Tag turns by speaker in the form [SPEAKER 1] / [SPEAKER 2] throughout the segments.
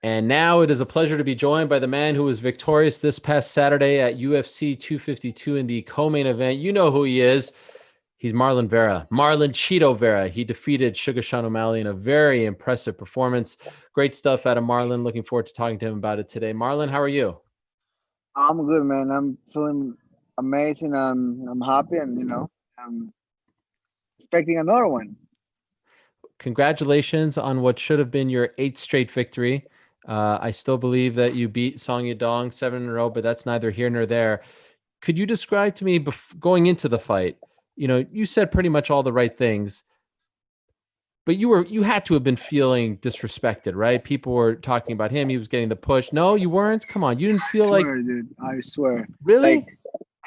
[SPEAKER 1] And now it is a pleasure to be joined by the man who was victorious this past Saturday at UFC 252 in the co-main event. You know who he is. He's Marlon Vera, Marlon Chito Vera. He defeated Sugar Sean O'Malley in a very impressive performance. Great stuff out of Marlon. Looking forward to talking to him about it today. Marlon, how are you?
[SPEAKER 2] I'm good, man. I'm feeling amazing. I'm happy, and I'm expecting another one.
[SPEAKER 1] Congratulations on what should have been your 8th straight victory. I still believe that you beat Song Yadong 7 in a row, but that's neither here nor there. Could you describe to me going into the fight? You said pretty much all the right things, but you had to have been feeling disrespected, right? People were talking about him. He was getting the push. No, you weren't. Come on, you didn't
[SPEAKER 2] I
[SPEAKER 1] feel like
[SPEAKER 2] swear, dude. I swear. Like,
[SPEAKER 1] really.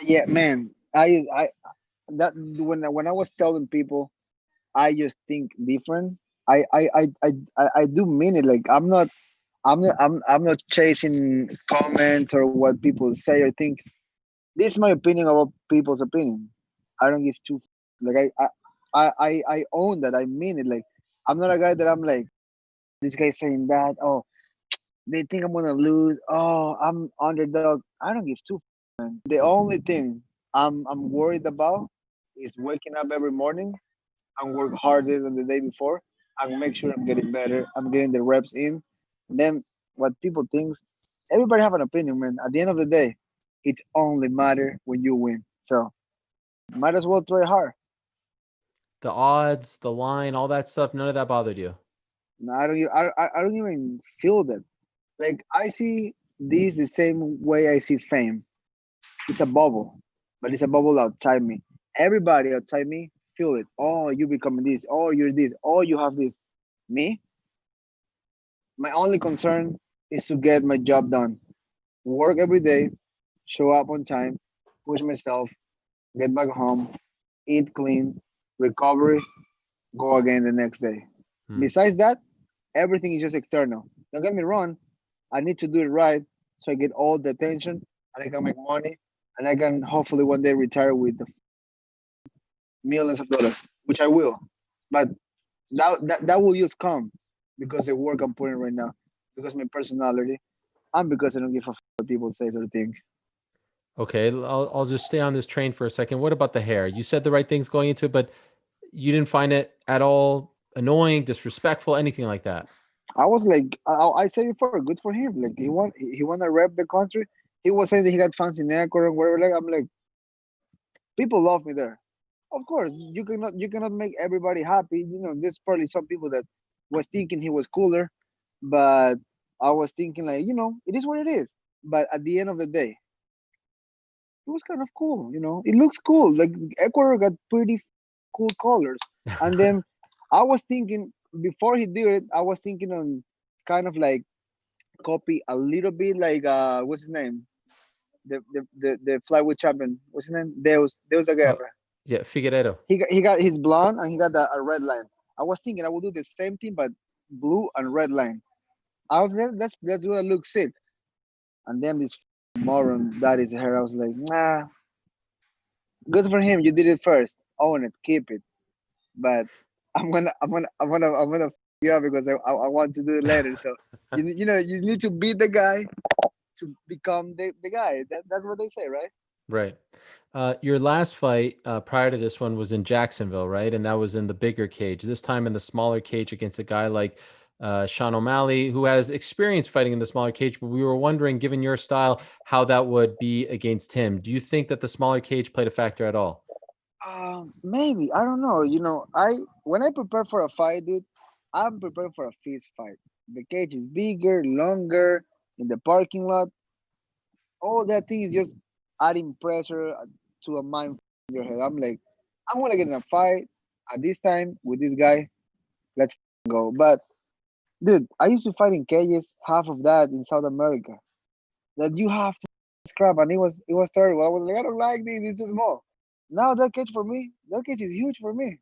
[SPEAKER 2] yeah, man. I that when I was telling people, I just think different. I do mean it. Like I'm not chasing comments or what people say or think. This is my opinion about people's opinion. I don't give two. Like I own that. I mean it. Like I'm not a guy that I'm like this guy saying that. Oh, they think I'm gonna lose. Oh, I'm underdog. I don't give two. The only thing I'm worried about is waking up every morning and work harder than the day before and make sure I'm getting better. I'm getting the reps in. Then what people thinks, everybody have an opinion, man. At the end of the day, it only matter when you win. So might as well try hard.
[SPEAKER 1] The odds, the line, all that stuff, none of that bothered you.
[SPEAKER 2] No, I don't even feel that. Like I see this the same way I see fame. It's a bubble, but it's a bubble outside me. Everybody outside me feel it. Oh, you becoming this. Oh, you're this. Oh, you have this. Me, my only concern is to get my job done. Work every day, show up on time, push myself, get back home, eat clean, recovery, go again the next day.
[SPEAKER 1] Hmm.
[SPEAKER 2] Besides that, everything is just external. Don't get me wrong, I need to do it right so I get all the attention and I can make money and I can hopefully one day retire with the millions of dollars, which I will. But that will just come because the work I'm putting right now, because my personality, and because I don't give a what people say or think.
[SPEAKER 1] Okay, I'll just stay on this train for a second. What about the hair? You said the right things going into it, but you didn't find it at all annoying, disrespectful, anything like that.
[SPEAKER 2] I was like, I said before, good for him. Like he want to rep the country. He was saying that he got fans in Ecuador and whatever. Like I'm like, people love me there. Of course, you cannot make everybody happy. There's probably some people that was thinking he was cooler, but I was thinking like, it is what it is. But at the end of the day, it was kind of cool. It looks cool. Like Ecuador got pretty cool colors. And then I was thinking before he did it, I was thinking on kind of like copy a little bit like what's his name? The flyweight champion. What's his name? Deus da
[SPEAKER 1] Oh,
[SPEAKER 2] Guerra.
[SPEAKER 1] yeah, Figueredo.
[SPEAKER 2] He got his blonde and he got a red line. I was thinking I would do the same thing but blue and red line. I was there. That's gonna look sick. And then this moron that is hair. I was like, nah, good for him. You did it first. Own it. Keep it. But I'm gonna you up because I want to do it later. So you need to beat the guy to become the guy. That's what they say, right?
[SPEAKER 1] Right. Your last fight prior to this one was in Jacksonville, right? And that was in the bigger cage. This time in the smaller cage against a guy like Sean O'Malley, who has experience fighting in the smaller cage. But we were wondering, given your style, how that would be against him. Do you think that the smaller cage played a factor at all?
[SPEAKER 2] Maybe I don't know. I when I prepare for a fight, dude, I'm prepared for a fist fight. The cage is bigger, longer in the parking lot. All that thing is just adding pressure to a mind in your head. I'm like, I'm gonna get in a fight at this time with this guy. Let's go. But dude, I used to fight in cages, half of that in South America. That you have to scrap, and it was terrible. I was like, I don't like this. It's too small. Now that cage is huge for me,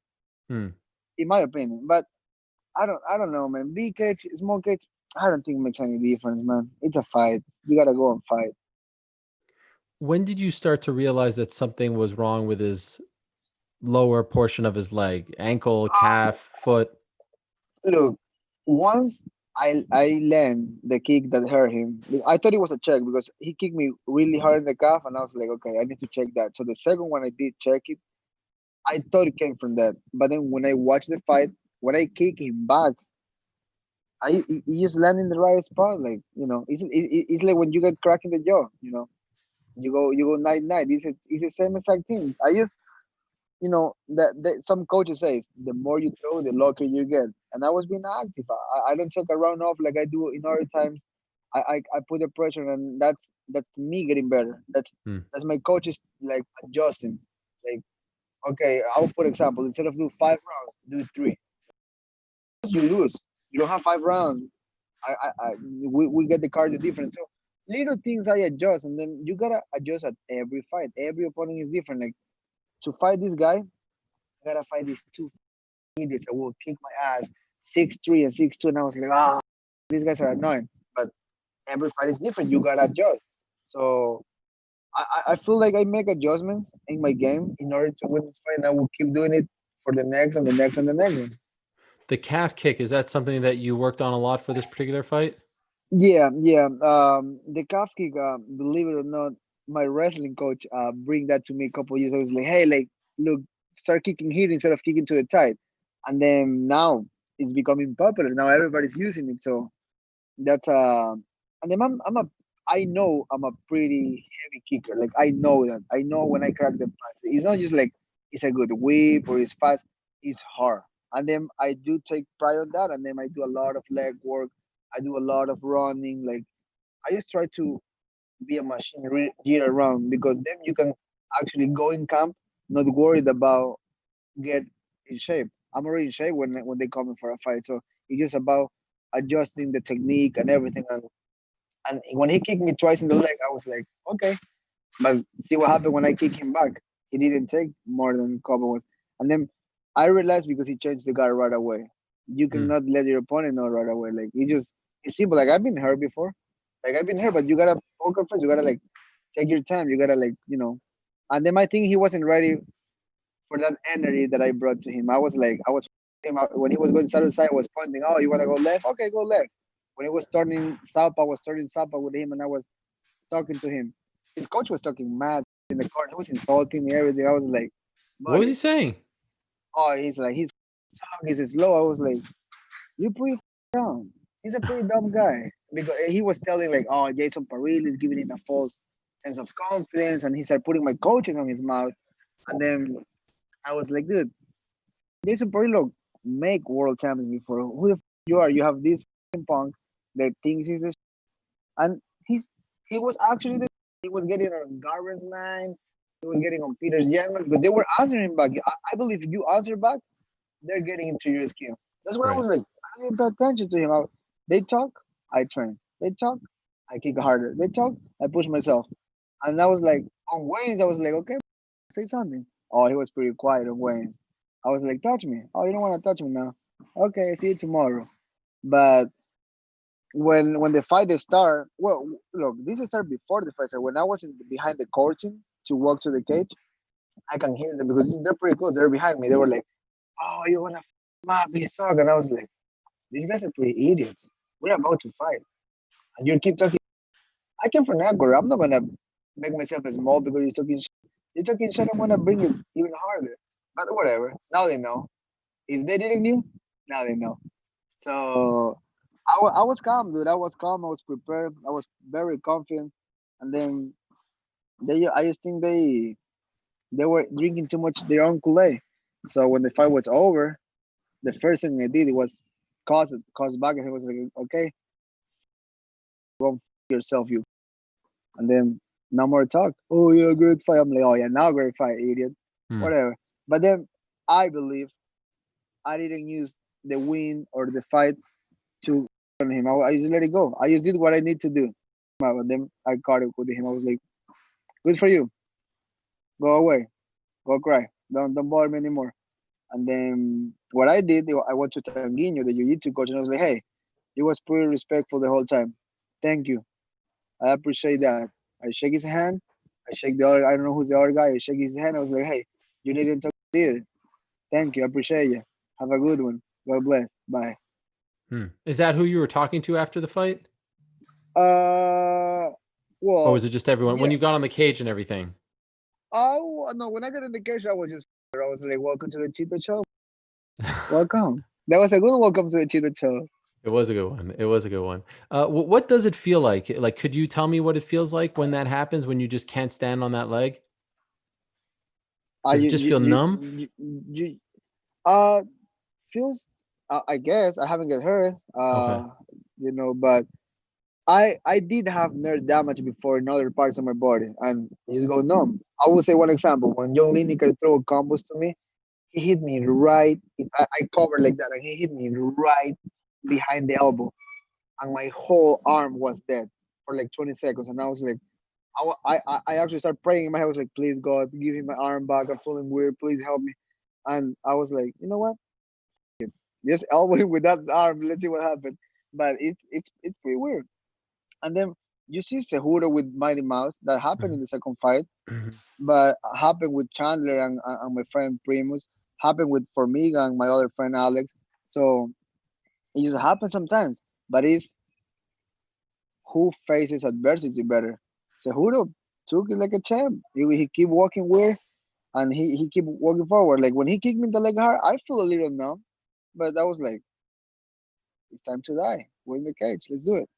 [SPEAKER 1] Hmm.
[SPEAKER 2] in my opinion. But I don't know, man. Big cage, small cage, I don't think it makes any difference, man. It's a fight. You gotta go and fight.
[SPEAKER 1] When did you start to realize that something was wrong with his lower portion of his leg, ankle, calf, foot?
[SPEAKER 2] Look, once I land the kick that hurt him. I thought it was a check because he kicked me really hard in the calf, and I was like, okay, I need to check that. So the second one I did check it, I thought it came from that. But then when I watched the fight, when I kick him back, he just land in the right spot. Like it's like when you get cracked in the jaw. You go night night. It's the same exact thing. I just that some coaches say the more you throw, the luckier you get. And I was being active. I don't take a round off like I do in other times. I put the pressure, and that's me getting better.
[SPEAKER 1] Hmm.
[SPEAKER 2] That's my coaches like adjusting. Like, okay, I'll put example, instead of do 5 rounds, do 3. You lose. You don't have 5 rounds. We get the cardio different. So little things I adjust, and then you gotta adjust at every fight. Every opponent is different. Like, to fight this guy, I gotta fight these two idiots that will kick my ass 6'3" and 6'2", and I was like, these guys are annoying. But every fight is different. You gotta adjust. So I feel like I make adjustments in my game in order to win this fight, and I will keep doing it for the next and the next and the next one.
[SPEAKER 1] The calf kick, is that something that you worked on a lot for this particular fight?
[SPEAKER 2] Yeah, yeah. The calf kick, believe it or not, my wrestling coach bring that to me a couple years ago. He was like, hey, like, look, start kicking here instead of kicking to the tight. And then now it's becoming popular. Now everybody's using it. So that's and then I know I'm a pretty heavy kicker. Like, I know that. I know when I crack the pads. It's not just like it's a good whip or it's fast. It's hard. And then I do take pride on that. And then I do a lot of leg work. I do a lot of running. Like, I just try to be a machine year round, because then you can actually go in camp not worried about get in shape. I'm already in shape when they come in for a fight. So it's just about adjusting the technique and everything. And when he kicked me twice in the leg, I was like, okay. But see what happened when I kicked him back. He didn't take more than a couple ones. And then I realized, because he changed the guard right away. You
[SPEAKER 1] Hmm.
[SPEAKER 2] cannot let your opponent know right away. Like, it's simple. Like, I've been hurt before. Like, I've been hurt, but you gotta poker first. You gotta, like, take your time. You gotta, like, And then I think he wasn't ready for that energy that I brought to him. I was him when he was going side to side. I was pointing, oh, you wanna go left? Okay, go left. When he was turning south, I was turning south with him, and I was talking to him. His coach was talking mad in the corner. He was insulting me, everything. I was like,
[SPEAKER 1] What was he
[SPEAKER 2] buddy.
[SPEAKER 1] saying?
[SPEAKER 2] Oh, he's like, he's slow. I was like, you pretty dumb. He's a pretty dumb guy, because he was telling, like, oh, Jason Parillo is giving him a false sense of confidence, and he started putting my coaches on his mouth. And then I was like, dude, Jason Parillo make world champions before. Who the you are? You have this punk that thinks he's the and he was actually he was getting on Garvin's mind. He was getting on Peter's Young, because they were answering back. I believe if you answer back, they're getting into your skill. That's why I
[SPEAKER 1] Right.
[SPEAKER 2] was like, I didn't pay attention to him. They talk, I train. They talk, I kick harder. They talk, I push myself. And I was like, on Wayne's, I was like, okay, say something. Oh, he was pretty quiet on Wayne's. I was like, touch me. Oh, you don't want to touch me now. Okay, see you tomorrow. But when the fight start, well, look, this started before the fight. So when I was behind the curtain to walk to the cage, I can hear them because they're pretty close. They're behind me. They were like, "Oh, you wanna map me suck?" And I was like, "These guys are pretty idiots. We're about to fight, and you keep talking. I came from Ecuador. I'm not gonna make myself small because you're talking. You're talking shit. I'm gonna bring it even harder. But whatever. Now they know. If they didn't knew, now they know. So I was calm, dude. I was calm. I was prepared. I was very confident. And then I just think they were drinking too much their own Kool-Aid. So when the fight was over, the first thing they did was cause back, and he was like, okay, go yourself, you. And then no more talk. Oh yeah, great fight. I'm like, oh yeah, now great fight, idiot.
[SPEAKER 1] Hmm.
[SPEAKER 2] Whatever. But then I believe I didn't use the win or the fight to on him. I just let it go. I just did what I need to do. And then I caught it with him. I was like, good for you. Go away. Go cry. Don't bother me anymore. And then what I did, I went to Tanguino, the jiu-jitsu coach, and I was like, hey, he was pretty respectful the whole time. Thank you. I appreciate that. I shake his hand. I shake the other, I don't know who's the other guy. I shake his hand. I was like, hey, you didn't talk either. Thank you. I appreciate you. Have a good one. God bless. Bye.
[SPEAKER 1] Is that who you were talking to after the fight?
[SPEAKER 2] Uh,
[SPEAKER 1] Or was
[SPEAKER 2] well,
[SPEAKER 1] it just everyone when
[SPEAKER 2] yeah.
[SPEAKER 1] you got on the cage and everything?
[SPEAKER 2] No, when I got in the cage, I was just, I was like, "Welcome to the Chito show. Welcome." That was a good welcome to the Chito show.
[SPEAKER 1] It was a good one. It was a good one. What does it feel like? Like, could you tell me what it feels like when that happens, when you just can't stand on that leg? Does it
[SPEAKER 2] You,
[SPEAKER 1] just feel numb?
[SPEAKER 2] you uh feels. I guess I haven't get hurt.
[SPEAKER 1] Okay.
[SPEAKER 2] But I did have nerve damage before in other parts of my body, and you just go numb. I will say one example. When John Lineker threw a combos to me, he hit me right. I covered like that, and he hit me right behind the elbow, and my whole arm was dead for like 20 seconds. And I was like, I actually started praying in my head. I was like, please God, give me my arm back. I'm feeling weird. Please help me. And I was like, you know what? Just elbow him with that arm. Let's see what happens. But it's pretty weird. And then you see Seguro with Mighty Mouse. That happened in the second fight,
[SPEAKER 1] Mhm.
[SPEAKER 2] but happened with Chandler and my friend Primus. Happened with Formiga and my other friend Alex. So it just happens sometimes. But it's who faces adversity better. Seguro took it like a champ. He keep walking weird and he keep walking forward. Like when he kicked me in the leg hard, I feel a little numb, but I was like, it's time to die. We're in the cage. Let's do it.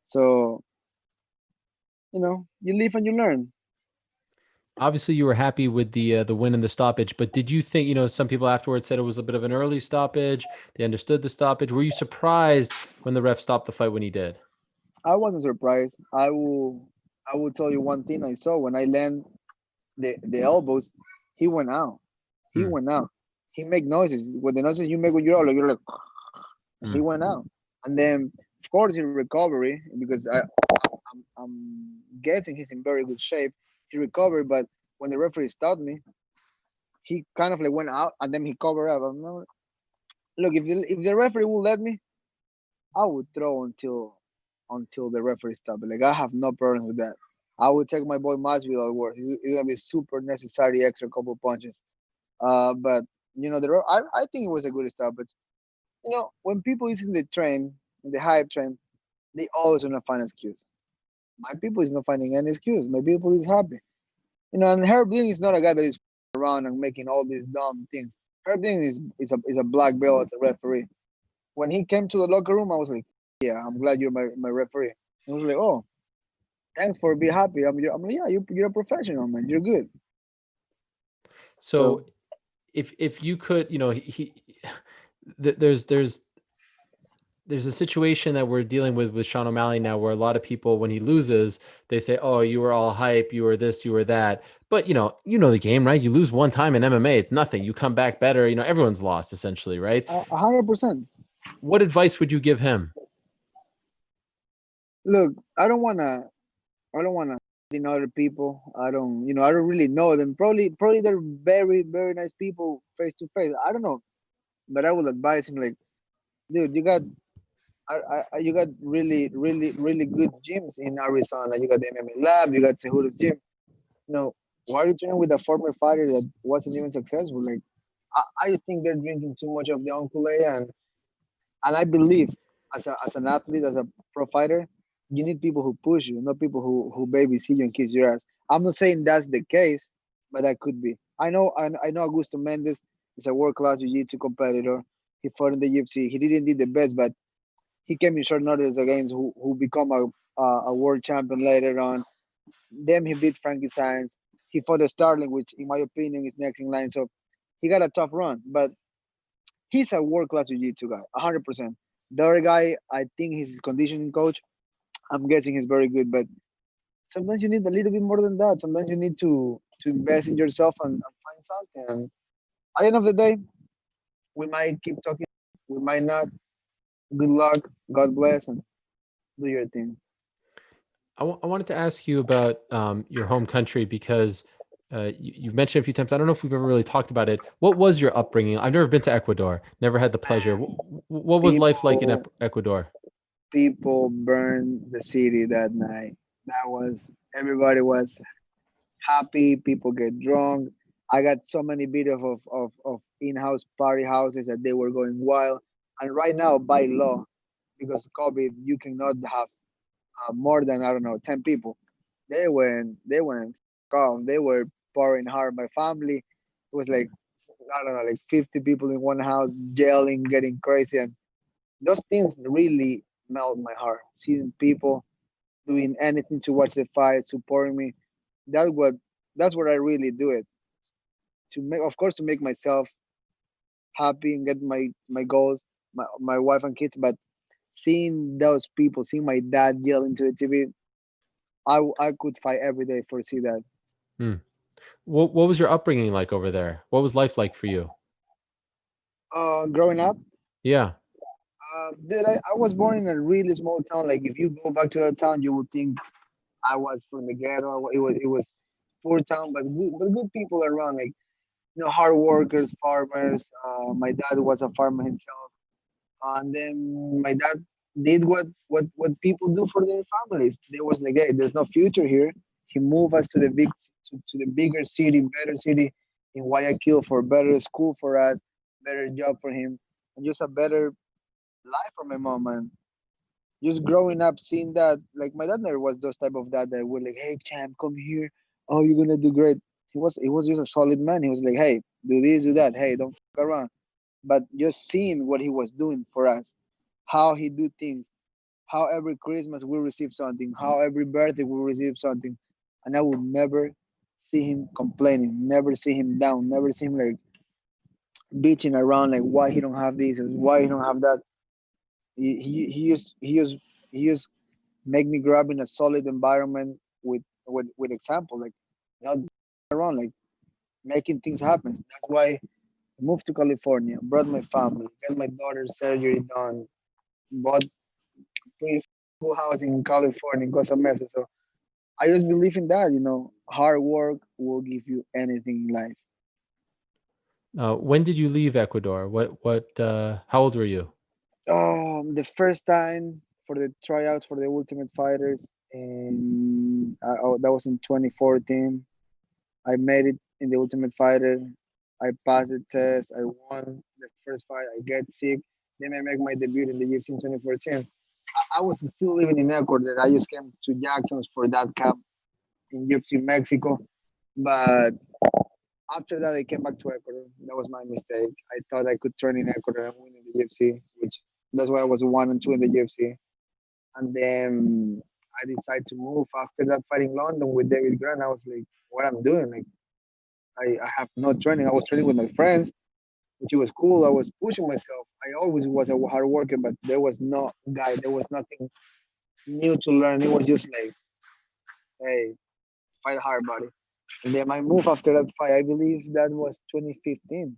[SPEAKER 2] So you live and you learn.
[SPEAKER 1] Obviously, you were happy with the win and the stoppage, but did you think, some people afterwards said it was a bit of an early stoppage? They understood the stoppage. Were you surprised when the ref stopped the fight when he did?
[SPEAKER 2] I wasn't surprised. I will tell you one thing I saw when I land the elbows. He went out. He
[SPEAKER 1] Hmm.
[SPEAKER 2] went out. He make noises. With the noises you make with your elbow, you're like, he
[SPEAKER 1] Hmm.
[SPEAKER 2] went out. And then of course in recovery, because I'm guessing he's in very good shape. He recovered, but when the referee stopped me, he kind of like went out and then he covered up. Look, if the referee will let me, I would throw until the referee stopped. Like I have no problems with that. I would take my boy Masvidal at work. He's gonna be super necessary extra couple punches. But I think it was a good stop. But when people is in the train, in the hype train, they always gonna find an excuse. My people is not finding any excuse. My people is happy. And Herb Dean is not a guy that is around and making all these dumb things. Herb Dean is a black belt as a referee. When he came to the locker room, I was like, yeah, I'm glad you're my referee. And I was like, oh, thanks for being happy. I'm like, yeah, you're a professional, man. You're good.
[SPEAKER 1] So
[SPEAKER 2] So
[SPEAKER 1] if you could, there's a situation that we're dealing with Sean O'Malley now, where a lot of people, when he loses, they say, "Oh, you were all hype, you were this, you were that." But you know the game, right? You lose one time in MMA, it's nothing. You come back better. Everyone's lost essentially, right?
[SPEAKER 2] 100%.
[SPEAKER 1] What advice would you give him?
[SPEAKER 2] Look, I don't wanna in other people. I don't really know them. Probably they're very, very nice people face to face. I don't know. But I would advise him like, dude, you got really, really, really good gyms in Arizona. You got the MMA lab, you got Cejudo's gym. Why are you training with a former fighter that wasn't even successful? Like, I think they're drinking too much of the Uncle A, and I believe as an athlete, as a pro fighter, you need people who push you, not people who babysit you and kiss your ass. I'm not saying that's the case, but that could be. I know Augusto Mendes is a world class jiu-jitsu competitor. He fought in the UFC. He didn't do the best, but he came in short notice against who become a world champion later on. Then he beat Frankie Saenz. He fought a Starling, which in my opinion is next in line. So he got a tough run, but he's a world class jiu-jitsu guy, 100%. The other guy, I think he's his conditioning coach. I'm guessing he's very good, but sometimes you need a little bit more than that. Sometimes you need to invest in yourself and find something. And at the end of the day, we might keep talking, we might not. Good luck, God bless, and do your thing.
[SPEAKER 1] I wanted to ask you about your home country because you've mentioned a few times. I don't know if we've ever really talked about it. What was your upbringing? I've never been to Ecuador. Never had the pleasure. What was life like in
[SPEAKER 2] People
[SPEAKER 1] Ecuador?
[SPEAKER 2] people burned the city that night. That was everybody was happy. People get drunk. I got so many videos of in-house party houses that they were going wild. And right now, by law, because COVID you cannot have more than I don't know 10 people. They went off. They were pouring hard. My family, it was like I don't know, like 50 people in one house, yelling, getting crazy, and those things really melt my heart. Seeing people doing anything to watch the fight, supporting me. That's what that's what I really do it to make, of course, to make myself happy and get my goals, my wife and kids. But seeing those people, seeing my dad yelling to the TV, I could fight every day for see that.
[SPEAKER 1] Hmm. What was your upbringing like over there? What was life like for you?
[SPEAKER 2] Growing up,
[SPEAKER 1] Yeah.
[SPEAKER 2] dude, I was born in a really small town. Like if you go back to that town, you would think I was from the ghetto. It was poor town, but good people around. Like hard workers, farmers. My dad was a farmer himself, and then my dad did what people do for their families. There was like, hey, there's no future here. He moved us to the to the bigger city, better city in Guayaquil for better school for us, better job for him, and just a better life for my mom. And just growing up, seeing that, like my dad never was those type of dad that were like, hey champ, come here. Oh, you're gonna do great. He was just a solid man. He was like, hey, do this, do that. Hey, don't fuck around. But just seeing what he was doing for us, how he do things, how every Christmas we receive something, how every birthday we receive something, and I would never see him complaining, never see him down, never see him like bitching around like why he don't have this and why he don't have that. He just make me grow up in a solid environment with example, like not around like making things happen. That's why I moved to California, brought my family, got my daughter's surgery done, bought pretty cool house in California, Costa Mesa. So I just believe in that. Hard work will give you anything in life.
[SPEAKER 1] When did you leave Ecuador? How old were you?
[SPEAKER 2] The first time for the tryout for the Ultimate Fighters, and that was in 2014. I made it in the Ultimate Fighter. I passed the test. I won the first fight. I get sick. Then I make my debut in the UFC in 2014. I was still living in Ecuador. I just came to Jackson's for that camp in UFC Mexico. But after that, I came back to Ecuador. That was my mistake. I thought I could turn in Ecuador and win in the UFC, which that's why I was 1-2 in the UFC. And then I decided to move after that fight in London with David Grant. I was like, what I'm doing? Like, I have no training. I was training with my friends, which was cool. I was pushing myself. I always was a hard worker, but there was no guy. There was nothing new to learn. It was just like, hey, fight hard, buddy. And then I moved after that fight. I believe that was 2015.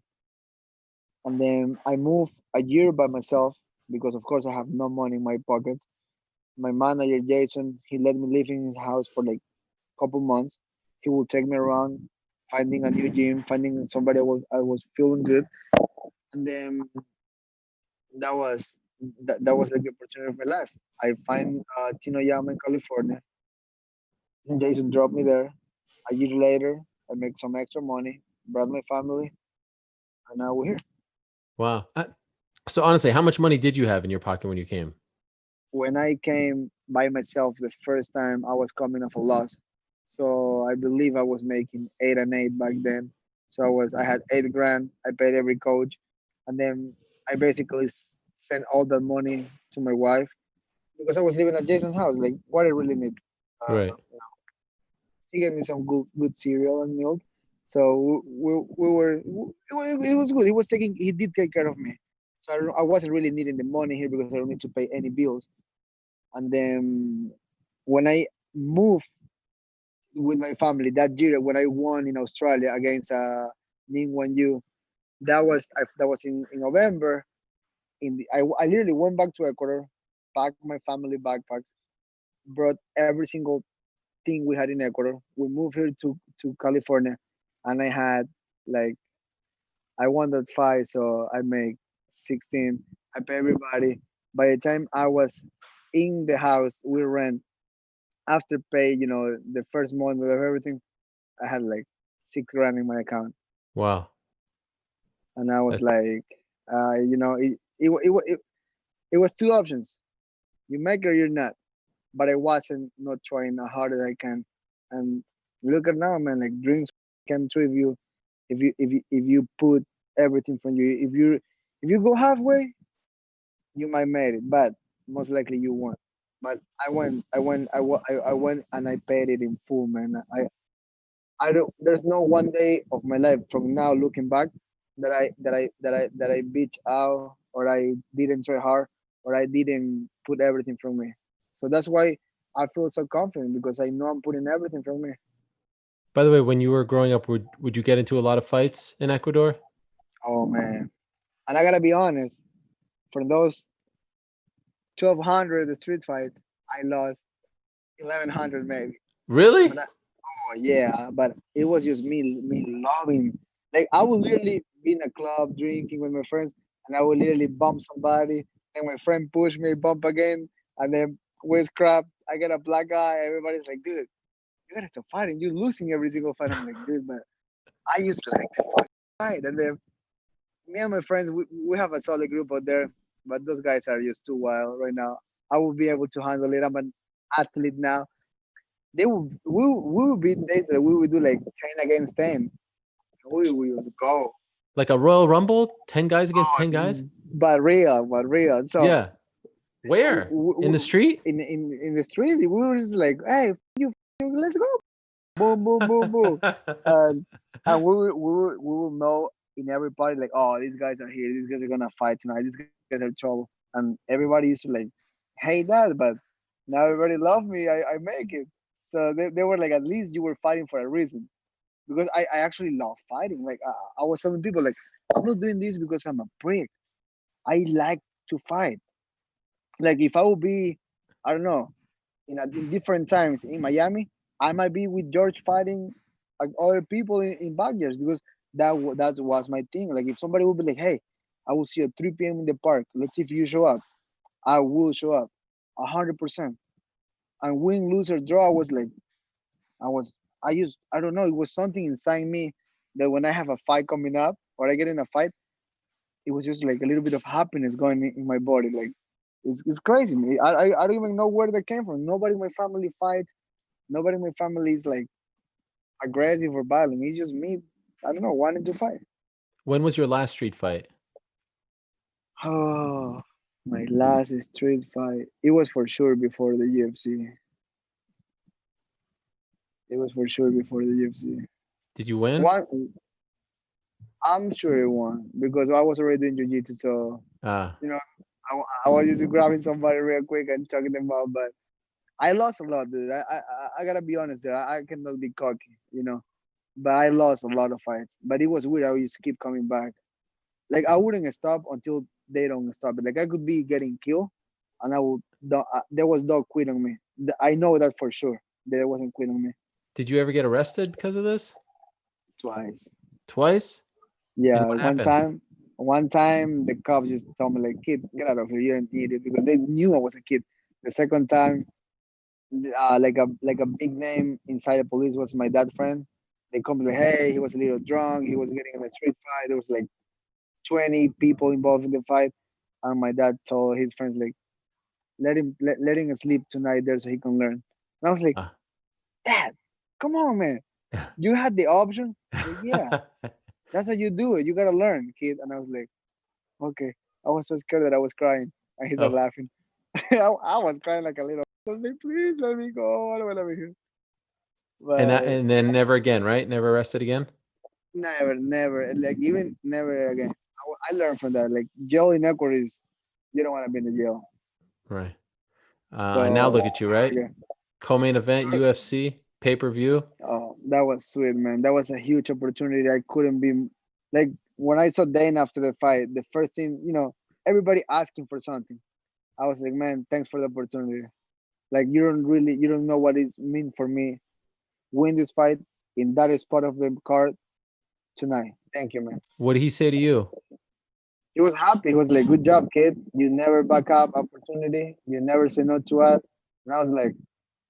[SPEAKER 2] And then I moved a year by myself because, of course, I have no money in my pocket. My manager, Jason, he let me live in his house for like a couple months. He would take me around, finding a new gym, finding somebody I was feeling good. And then that was that was like the opportunity of my life. I find Tino Yama in California. And Jason dropped me there. A year later, I make some extra money, brought my family, and now we're here.
[SPEAKER 1] Wow. So honestly, how much money did you have in your pocket when you came?
[SPEAKER 2] When I came by myself the first time, I was coming off a loss. So I believe I was making 8 and 8 back then. So I had 8 grand. I paid every coach, and then I basically sent all that money to my wife because I was living at Jason's house. Like what I really need.
[SPEAKER 1] Right.
[SPEAKER 2] He gave me some good cereal and milk. So we were it was good. He did take care of me. So I wasn't really needing the money here because I don't need to pay any bills. And then when I moved with my family that year, when I won in Australia against Ning Wan Yu, that was in November. I literally went back to Ecuador, packed my family backpacks, brought every single thing we had in Ecuador. We moved here to California, and I had like I won that fight, so I make 16. I pay everybody. By the time I was in the house we rent, after pay, the first month of everything, I had like 6 grand in my account,
[SPEAKER 1] Wow.
[SPEAKER 2] and I was
[SPEAKER 1] That's
[SPEAKER 2] like, it was two options. You make it or you're not. But I wasn't not trying as hard as I can. And look at now, man. Like dreams come true if you put everything from you. If you go halfway, you might make it, but most likely you won't. But I went and I paid it in full, man. I don't. There's no one day of my life from now looking back that I bitch out or I didn't try hard or I didn't put everything from me. So that's why I feel so confident because I know I'm putting everything from me.
[SPEAKER 1] By the way, when you were growing up, would you get into a lot of fights in Ecuador?
[SPEAKER 2] Oh man, and I gotta be honest. For those 1,200 street fights, I lost 1,100 maybe.
[SPEAKER 1] Really?
[SPEAKER 2] But oh yeah, but it was just me loving. Like I would literally be in a club drinking with my friends, and I would literally bump somebody, and my friend push me, bump again, and then we scrap. I get a black eye. Everybody's like, "Dude, you gotta stop fighting. You're losing every single fight." I'm like, "Dude, but I used to like to fight." And then me and my friends, we have a solid group out there, but those guys are just too wild right now. I will be able to handle it. I'm an athlete now. We will be days that we would do like 10 against 10. We will just go.
[SPEAKER 1] Like a Royal Rumble, 10 guys against 10 guys?
[SPEAKER 2] But real. So
[SPEAKER 1] Yeah. Where? In the street?
[SPEAKER 2] in the street, we were just like, hey, let's go. Boom, boom, boom, boom. And we will know in every party like, oh, these guys are here. These guys are gonna fight tonight. These guys are trouble. And everybody used to like hate that, but now everybody love me. I make it. So they were like, at least you were fighting for a reason. Because I actually love fighting. Like I was telling people like, I'm not doing this because I'm a prick. I like to fight. Like if I would be, I don't know, in different times in Miami, I might be with George fighting like other people in backyards because that was my thing. Like if somebody would be like, "Hey, I will see you at 3 p.m. in the park. Let's see if you show up." I will show up, 100%. And win, lose or draw, I was like, I was, I don't know. It was something inside me that when I have a fight coming up or I get in a fight, it was just like a little bit of happiness going in my body. Like it's crazy. I don't even know where that came from. Nobody in my family fights. Nobody in my family is like aggressive or violent. It's just me. I don't know, wanting to fight.
[SPEAKER 1] When was your last street fight?
[SPEAKER 2] Oh, my last street fight. It was for sure before the UFC. It was for sure before the UFC.
[SPEAKER 1] Did you win?
[SPEAKER 2] One, I'm sure it won because I was already doing jiu-jitsu. So
[SPEAKER 1] Ah,
[SPEAKER 2] you know, I was just grabbing somebody real quick and chucking them out. But I lost a lot, dude. I gotta be honest there. I cannot be cocky. But I lost a lot of fights. But it was weird. I used to keep coming back. Like I wouldn't stop until they don't stop it. Like I could be getting killed, and I would. There was dog quit on me. I know that for sure. There wasn't quit on me
[SPEAKER 1] did you ever get arrested because of this?
[SPEAKER 2] twice.
[SPEAKER 1] Twice? And
[SPEAKER 2] Yeah,
[SPEAKER 1] what
[SPEAKER 2] one
[SPEAKER 1] happened?
[SPEAKER 2] time. One time the cops just told me like, "Kid, get out of here. You're an idiot," because they knew I was a kid. The second time, like a big name inside the police was my dad friend. They come like, hey, he was a little drunk. He was getting in a street fight. There was like 20 people involved in the fight, and my dad told his friends like, let him sleep tonight there so he can learn. And I was like,
[SPEAKER 1] Ah.
[SPEAKER 2] Dad, come on, man. You had the option. He's like, yeah, that's how you do it. You gotta learn, kid. And I was like, okay. I was so scared that I was crying, and he started
[SPEAKER 1] Oh,
[SPEAKER 2] laughing. I was crying like a little. I was like, please let me go. I don't want to be here. But
[SPEAKER 1] and then never again, right? Never arrested again?
[SPEAKER 2] never, like even never again. I learned from that. Like jail in Ecuador is, you don't want to be in the jail.
[SPEAKER 1] Right. Now
[SPEAKER 2] So
[SPEAKER 1] look at you, right?
[SPEAKER 2] never again.
[SPEAKER 1] Co-main event, UFC, pay-per-view.
[SPEAKER 2] Oh, that was sweet, man. That was a huge opportunity. I couldn't be like when I saw Dane after the fight. The first thing, everybody asking for something. I was like, man, thanks for the opportunity. Like you don't know what it mean for me. Win this fight in that spot of the card tonight. Thank you, man.
[SPEAKER 1] What did he say to you?
[SPEAKER 2] He was happy. He was like, "Good job, kid. You never back up opportunity. You never say no to us." And I was like,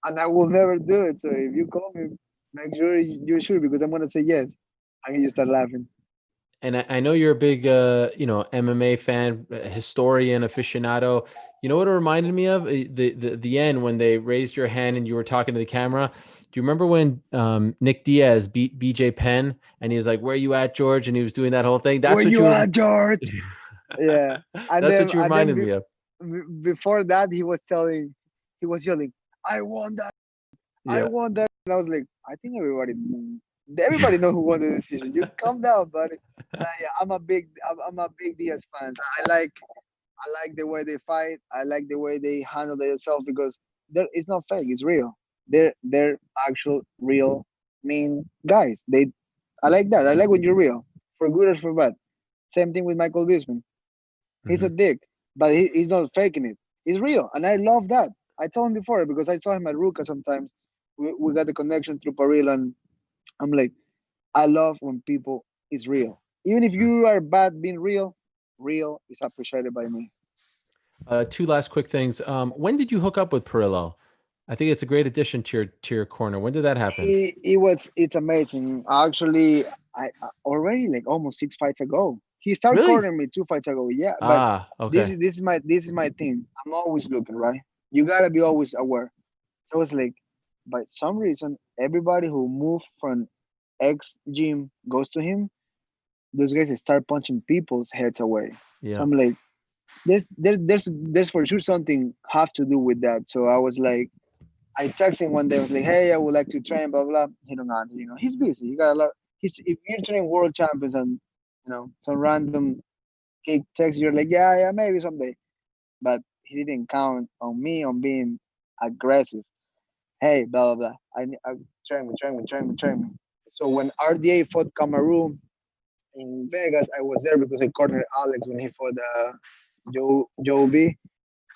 [SPEAKER 2] "And I will never do it. So if you call me, make sure you're sure because I'm gonna say yes." And he just started laughing.
[SPEAKER 1] And I know you're a big, MMA fan, historian, aficionado. You know what it reminded me of? The end when they raised your hand and you were talking to the camera. Do you remember when Nick Diaz beat BJ Penn and he was like, "Where you at, George?" And he was doing that whole thing.
[SPEAKER 2] Where
[SPEAKER 1] That's what
[SPEAKER 2] you
[SPEAKER 1] you
[SPEAKER 2] at, George? Yeah. And
[SPEAKER 1] that's
[SPEAKER 2] then
[SPEAKER 1] what you reminded me of.
[SPEAKER 2] before that, he was yelling, I
[SPEAKER 1] Yeah.
[SPEAKER 2] won that. And I was like, I think everybody know who won the decision. You calm down, buddy. Yeah, I'm a big Diaz fan. I like the way they fight. I like the way they handle themselves because it's not fake. It's real. They're actual real mean guys. I like that. I like when you're real, for good or for bad. Same thing with Michael Bisping. He's a
[SPEAKER 1] Hmm.
[SPEAKER 2] dick, but he's not faking it. He's real, and I love that. I told him before because I saw him at Ruka sometimes. We got the connection through Parillo, and I'm like, I love when people is real. Even if you are bad being real, real is appreciated by me.
[SPEAKER 1] Two last quick things. When did you hook up with Perillo? I think it's a great addition to your corner. When did that happen?
[SPEAKER 2] It's amazing. Actually, I already like almost 6 fights ago. He started
[SPEAKER 1] Really?
[SPEAKER 2] cornering me 2 fights ago. Yeah, but
[SPEAKER 1] Ah, okay.
[SPEAKER 2] this is my thing. I'm always looking, right? You gotta be always aware. So it's like, by some reason, everybody who moved from X gym goes to him. Those guys start punching people's heads away. So
[SPEAKER 1] Yeah.
[SPEAKER 2] I'm like, there's for sure something have to do with that. So I was like, I texted him one day. I was like, hey, I would like to train, blah blah. He don't answer. He's busy. He got a lot. He's if you're training world champions and some random kick text, you're like, yeah, maybe someday. But he didn't count on me on being aggressive. Hey, blah blah blah. I train me. So when RDA fought Kamaru in Vegas, I was there because I cornered Alex when he fought Joe B.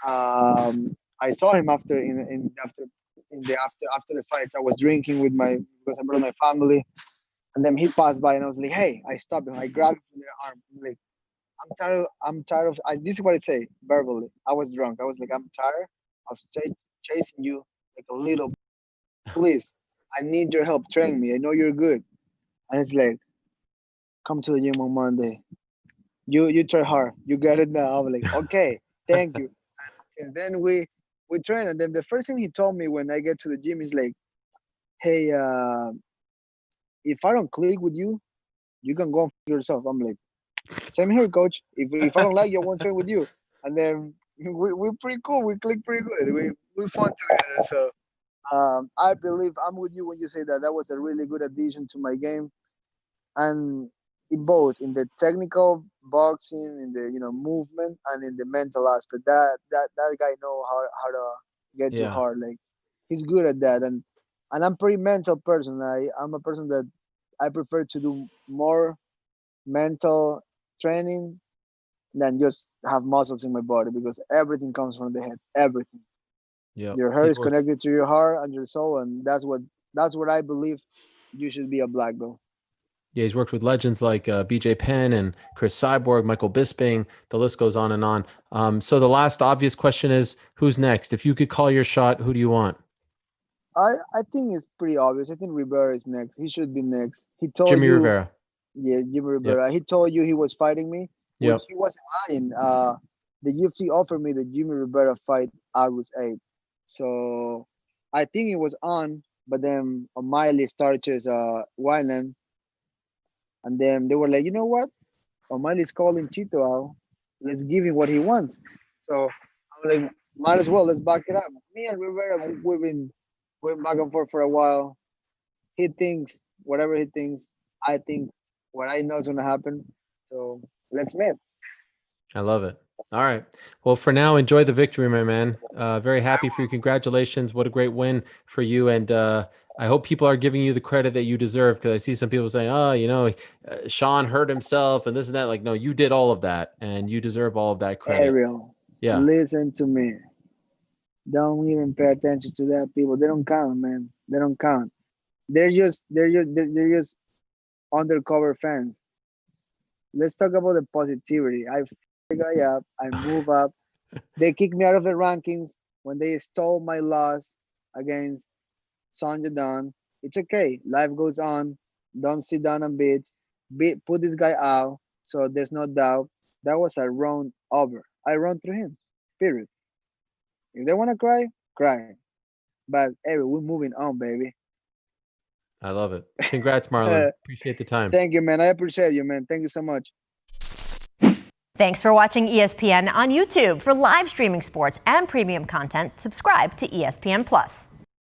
[SPEAKER 2] I saw him after the fights. I was drinking with my because I brought my family, and then he passed by, and I was like, "Hey!" I stopped him. I grabbed him from the arm. I'm like, "I'm tired. I'm tired of." This is what I say verbally. I was drunk. I was like, "I'm tired of chasing you like a little. Please, I need your help. Train me. I know you're good." And it's like, "Come to the gym on Monday. You try hard. You got it now." I'm like, "Okay, thank you." Since then we train, and then the first thing he told me when I get to the gym is like, "Hey, if I don't click with you, you can go and yourself." I'm like, "Same here, coach. If I don't like you, I won't train with you." And then we're pretty cool. We click pretty good. We fun together. So I believe I'm with you when you say that that was a really good addition to my game, and in both in the technical boxing, in the movement, and in the mental aspect. That guy know how to get you
[SPEAKER 1] Yeah.
[SPEAKER 2] hard. Like he's good at that, and I'm pretty mental person. I'm a person that I prefer to do more mental training than just have muscles in my body because everything comes from the head. Everything.
[SPEAKER 1] Yep.
[SPEAKER 2] Your hair
[SPEAKER 1] He's
[SPEAKER 2] is
[SPEAKER 1] worked.
[SPEAKER 2] connected to your heart and your soul, and that's what I believe. You should be a black belt.
[SPEAKER 1] Yeah, he's worked with legends like BJ Penn and Chris Cyborg, Michael Bisping. The list goes on and on. So the last obvious question is, who's next? If you could call your shot, who do you want?
[SPEAKER 2] I think it's pretty obvious. I think Rivera is next. He should be next. He told
[SPEAKER 1] Jimmie
[SPEAKER 2] you,
[SPEAKER 1] Rivera.
[SPEAKER 2] yeah, Jimmie
[SPEAKER 1] Yep.
[SPEAKER 2] Rivera. He told you he was fighting me, which
[SPEAKER 1] Yep.
[SPEAKER 2] he wasn't lying. The UFC offered me the Jimmie Rivera fight August 8th. So I think it was on, but then O'Malley started his Wyland, and then they were like, you know what? O'Malley's calling Chito out. Let's give him what he wants. So I'm like, might as well. Let's back it up. Me and Rivera, we've been going back and forth for a while. He thinks whatever he thinks. I think what I know is gonna happen. So let's meet.
[SPEAKER 1] I love it. All right. Well, for now, enjoy the victory, my man. Very happy for you. Congratulations. What a great win for you. And I hope people are giving you the credit that you deserve because I see some people saying, oh, Sean hurt himself and this and that. Like, no, you did all of that and you deserve all of that credit.
[SPEAKER 2] Ariel,
[SPEAKER 1] Yeah.
[SPEAKER 2] listen to me. Don't even pay attention to that people. They don't count, man. They don't count. They're just undercover fans. Let's talk about the positivity. I f- the guy up. I move up. They kicked me out of the rankings when they stole my loss against Sonja Don. It's okay. Life goes on. Don't sit down and bitch. put this guy out. So there's no doubt that was a round over. I run through him. Period. If they want to cry, cry. But hey, we're moving on, baby.
[SPEAKER 1] I love it. Congrats, Marlon. Appreciate the time.
[SPEAKER 2] Thank you, man. I appreciate you, man. Thank you so much.
[SPEAKER 3] Thanks for watching ESPN on YouTube. For live streaming sports and premium content, subscribe to ESPN Plus.